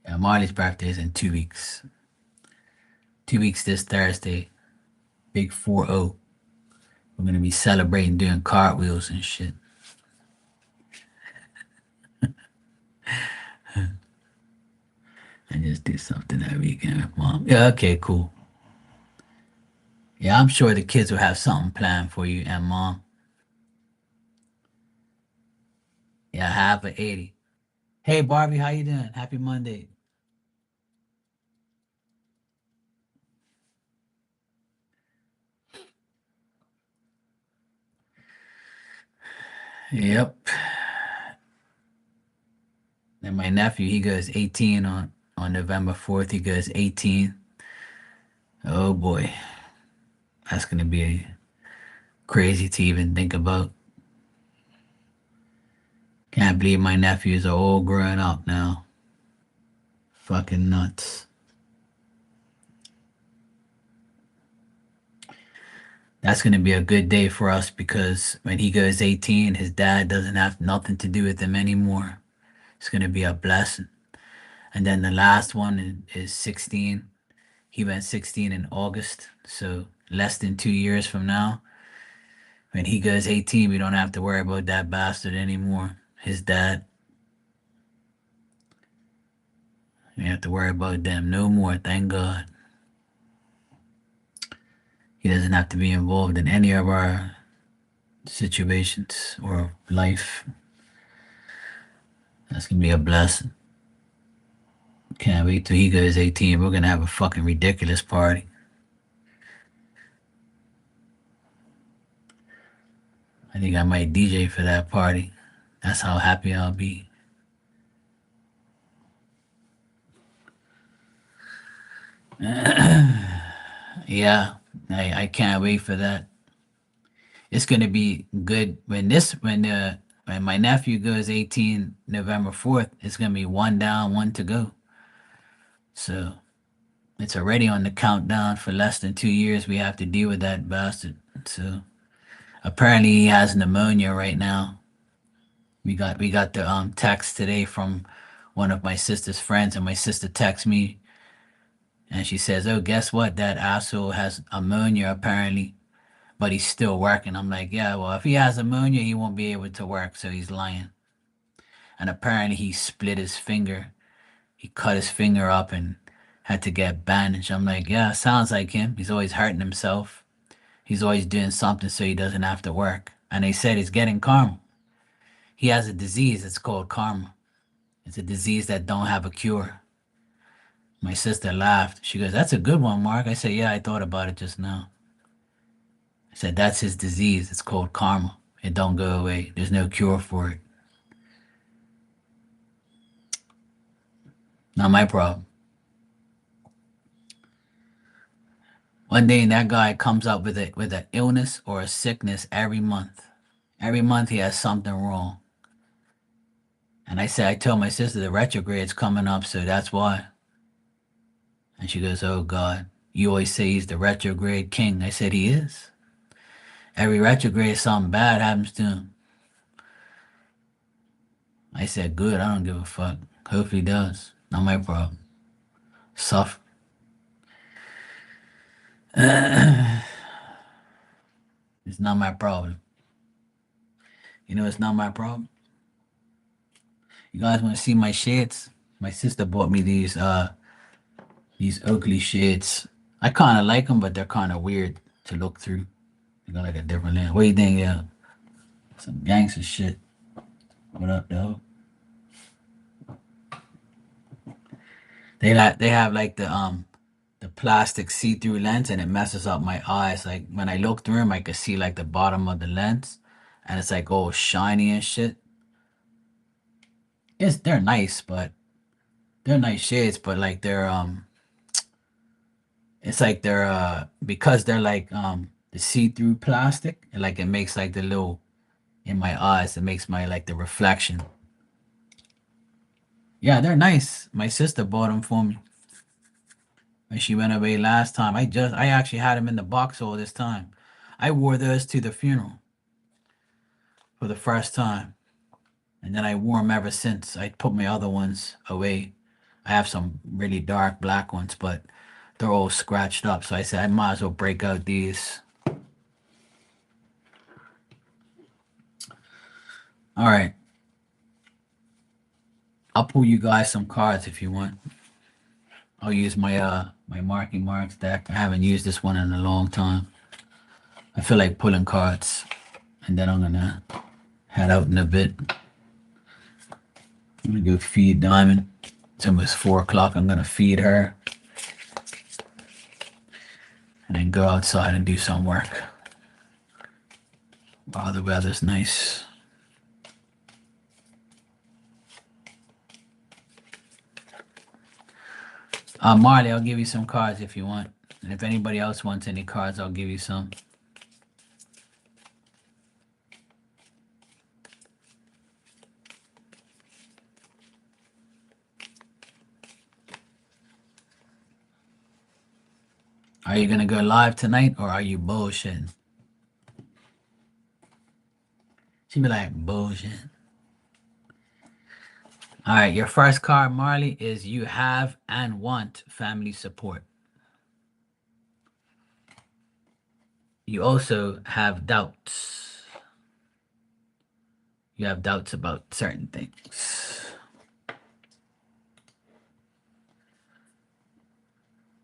Yeah, Marley's birthday is in 2 weeks. 2 weeks this Thursday. Big 4-0. We're gonna be celebrating doing cartwheels and shit. And just do something that weekend with mom. Yeah, okay, cool. Yeah, I'm sure the kids will have something planned for you and mom. Yeah, half of 80. Hey Barbie, how you doing? Happy Monday. Yep. And my nephew, he goes 18 on November 4th. He goes 18. Oh boy, that's gonna be crazy to even think about. Can't believe my nephews are all growing up now. Fucking nuts. That's gonna be a good day for us because when he goes 18, his dad doesn't have nothing to do with him anymore. It's gonna be a blessing. And then the last one is 16. He went 16 in August, so less than 2 years from now. When he goes 18, we don't have to worry about that bastard anymore. His dad. We have to worry about them no more, thank God. He doesn't have to be involved in any of our situations or life. That's gonna be a blessing. Can't wait till he goes 18. We're gonna have a fucking ridiculous party. I think I might DJ for that party. That's how happy I'll be. Yeah, I can't wait for that. It's gonna be good when my nephew goes 18 November 4th. It's gonna be one down, one to go. So it's already on the countdown for less than 2 years. We have to deal with that bastard. So apparently he has pneumonia right now. We got the text today from one of my sister's friends, and my sister texts me and she says, "Oh, guess what? That asshole has ammonia apparently, but he's still working." I'm like, "Yeah, well, if he has ammonia, he won't be able to work, so he's lying." And apparently he split his finger. He cut his finger up and had to get bandaged. I'm like, "Yeah, sounds like him. He's always hurting himself. He's always doing something so he doesn't have to work." And they said he's getting karma. He has a disease. It's called karma. It's a disease that don't have a cure. My sister laughed. She goes, "That's a good one, Mark." I said, "Yeah, I thought about it just now." I said, "That's his disease. It's called karma. It don't go away. There's no cure for it." Not my problem. One day that guy comes up with an illness or a sickness every month. Every month he has something wrong. And I told my sister the retrograde's coming up, so that's why. And she goes, "Oh God, you always say he's the retrograde king." I said, "He is. Every retrograde, something bad happens to him." I said, "Good, I don't give a fuck. Hope he does. Not my problem. Suffer." It's not my problem. You know, it's not my problem. You guys want to see my shades? My sister bought me these Oakley shades. I kind of like them, but they're kind of weird to look through. They got like a different lens. What do you think? Yeah. Some gangster shit. What up, though? They have like the plastic see-through lens and it messes up my eyes. Like when I look through them, I can see like the bottom of the lens and it's like all shiny and shit. They're nice, but they're nice shades, but like they're it's like they're because they're like the see-through plastic, and like it makes like the little in my eyes, it makes my like the reflection. Yeah, they're nice. My sister bought them for me when she went away last time. I actually had them in the box all this time. I wore those to the funeral for the first time, and then I wore them ever since. I put my other ones away. I have some really dark black ones, but they're all scratched up. So I said I might as well break out these. All right, I'll pull you guys some cards if you want. I'll use my Marky Marks deck. I haven't used this one in a long time. I feel like pulling cards, and then I'm gonna head out in a bit. I'm gonna go feed Diamond. It's almost 4 o'clock. I'm gonna feed her, and then go outside and do some work while the weather's nice. Marley, I'll give you some cards if you want, and if anybody else wants any cards, I'll give you some. Are you gonna go live tonight, or are you bullshitting? She be like, bullshit. All right, your first card, Marley, is you have and want family support. You also have doubts. You have doubts about certain things.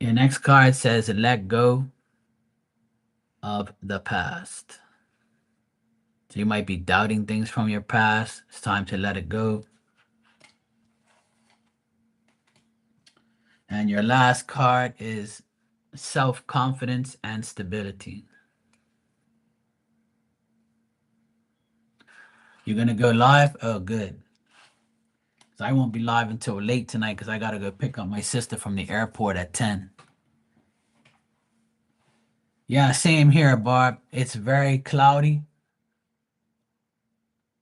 Your next card says let go of the past. So you might be doubting things from your past. It's time to let it go. And your last card is self-confidence and stability. You're going to go live? Oh, good. So I won't be live until late tonight because I got to go pick up my sister from the airport at 10. Yeah, same here, Barb. It's very cloudy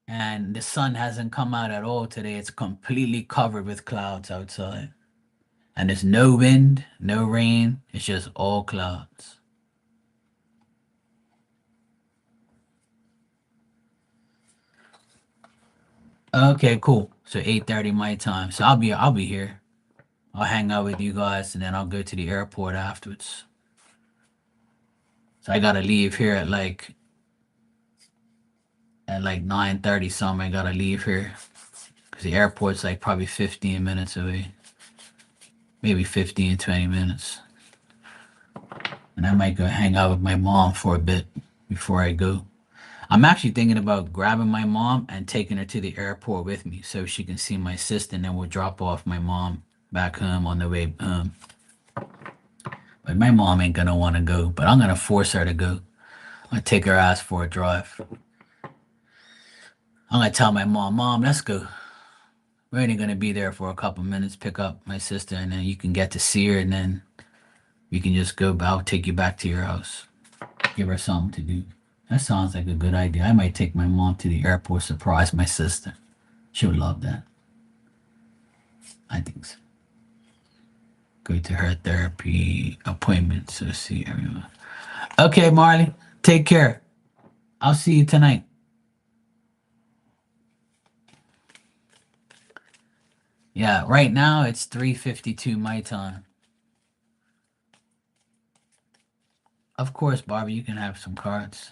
and the sun hasn't come out at all today. It's completely covered with clouds outside. And there's no wind, no rain. It's just all clouds. Okay, cool. So 8:30 my time. So I'll be here. I'll hang out with you guys and then I'll go to the airport afterwards. So I gotta leave here at like 9:30 something. I gotta leave here. Because the airport's like probably 15 minutes away. Maybe 15, 20 minutes. And I might go hang out with my mom for a bit before I go. I'm actually thinking about grabbing my mom and taking her to the airport with me so she can see my sister and then we'll drop off my mom back home on the way home. But my mom ain't gonna want to go, but I'm gonna force her to go. I'm gonna take her ass for a drive. I'm gonna tell my mom, Mom, let's go. We're only gonna be there for a couple minutes, pick up my sister, and then you can get to see her, and then we can just go. I'll take you back to your house. Give her something to do. That sounds like a good idea. I might take my mom to the airport, surprise my sister. She would love that. I think so. Go to her therapy appointment so see everyone. Okay, Marley, take care. I'll see you tonight. Yeah, right now it's 3:52 my time. Of course, Barbie, you can have some cards.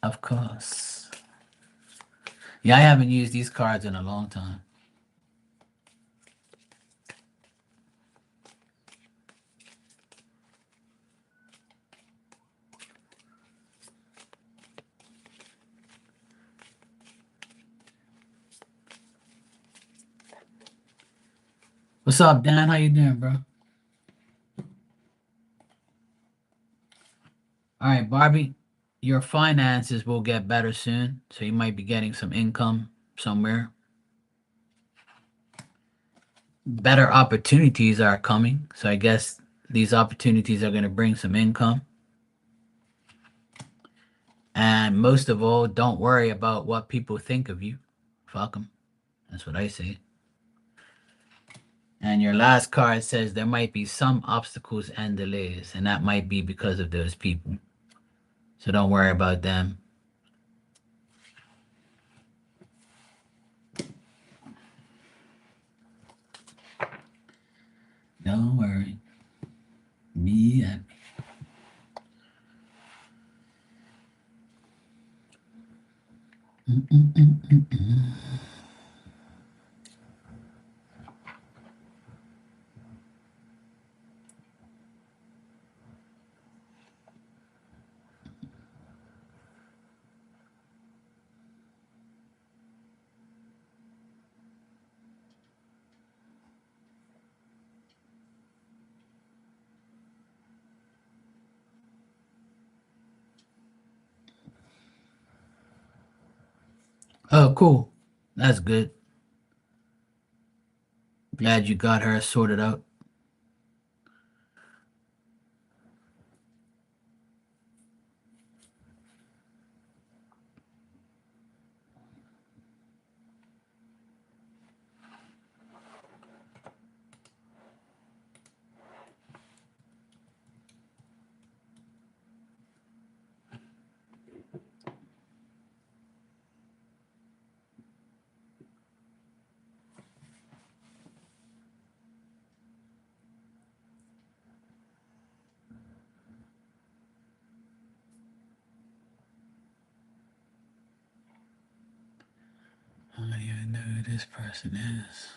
Of course. Yeah, I haven't used these cards in a long time. What's up, Dan? How you doing, bro? All right, Barbie, your finances will get better soon, so you might be getting some income somewhere. Better opportunities are coming, so I guess these opportunities are going to bring some income. And most of all, don't worry about what people think of you. Fuck them. That's what I say. And your last card says there might be some obstacles and delays, and that might be because of those people. So don't worry about them. Don't worry. Me and Oh, cool. That's good. Glad you got her sorted out. I don't even know who this person is.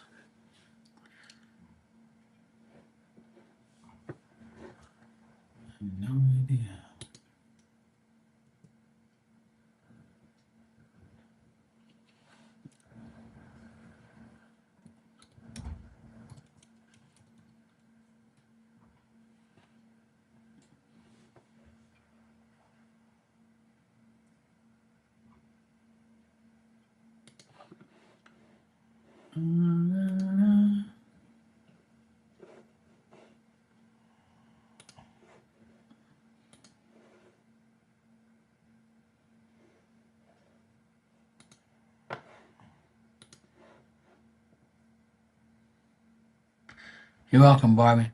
No idea. You're welcome, Barbie.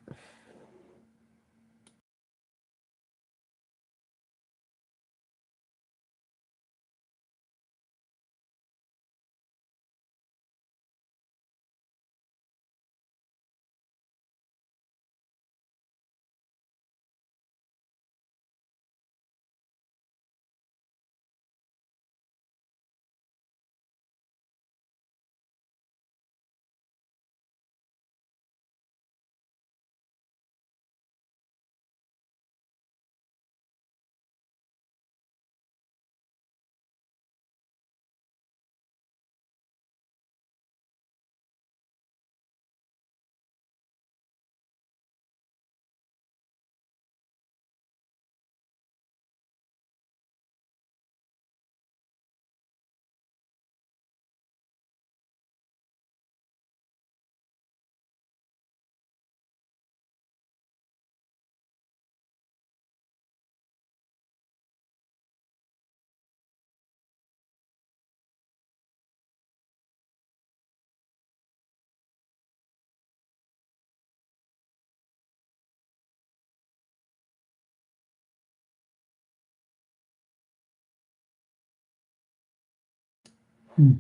Hmm.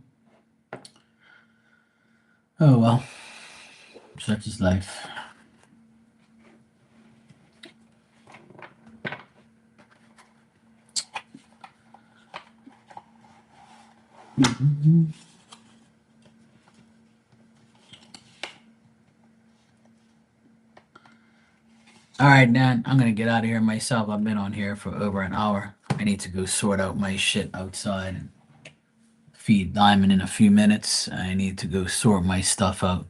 Oh well, such is life. All right, Dan, I'm gonna get out of here myself. I've been on here for over an hour. I need to go sort out my shit outside and feed Diamond in a few minutes. I need to go sort my stuff out.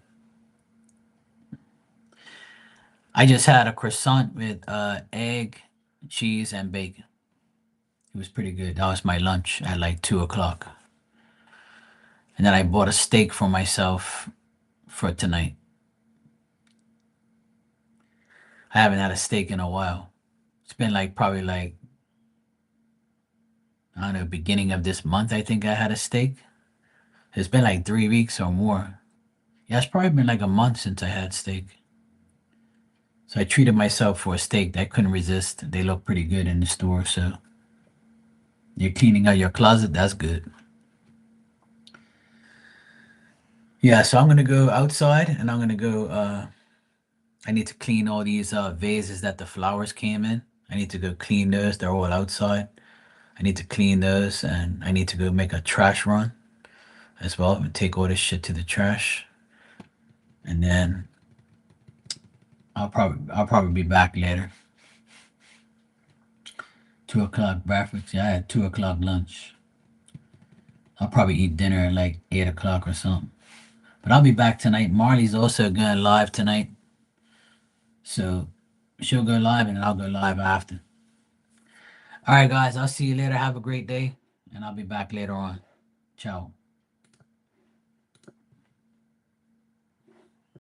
I just had a croissant with egg, cheese, and bacon. It was pretty good. That was my lunch at like 2 o'clock. And then I bought a steak for myself for tonight. I haven't had a steak in a while. It's been like probably like, I don't know, beginning of this month, I think I had a steak. It's been like 3 weeks or more. Yeah, it's probably been like a month since I had steak. So I treated myself for a steak. I couldn't resist. They look pretty good in the store. So you're cleaning out your closet. That's good. Yeah, so I'm gonna go outside and I'm gonna go. I need to clean all these vases that the flowers came in. I need to go clean those. They're all outside. I need to clean those and I need to go make a trash run as well and take all this shit to the trash. And then I'll probably be back later. 2 o'clock breakfast. Yeah, I had 2 o'clock lunch. I'll probably eat dinner at like 8 o'clock or something. But I'll be back tonight. Marley's also going live tonight. So she'll go live and I'll go live after. All right, guys. I'll see you later. Have a great day. And I'll be back later on. Ciao.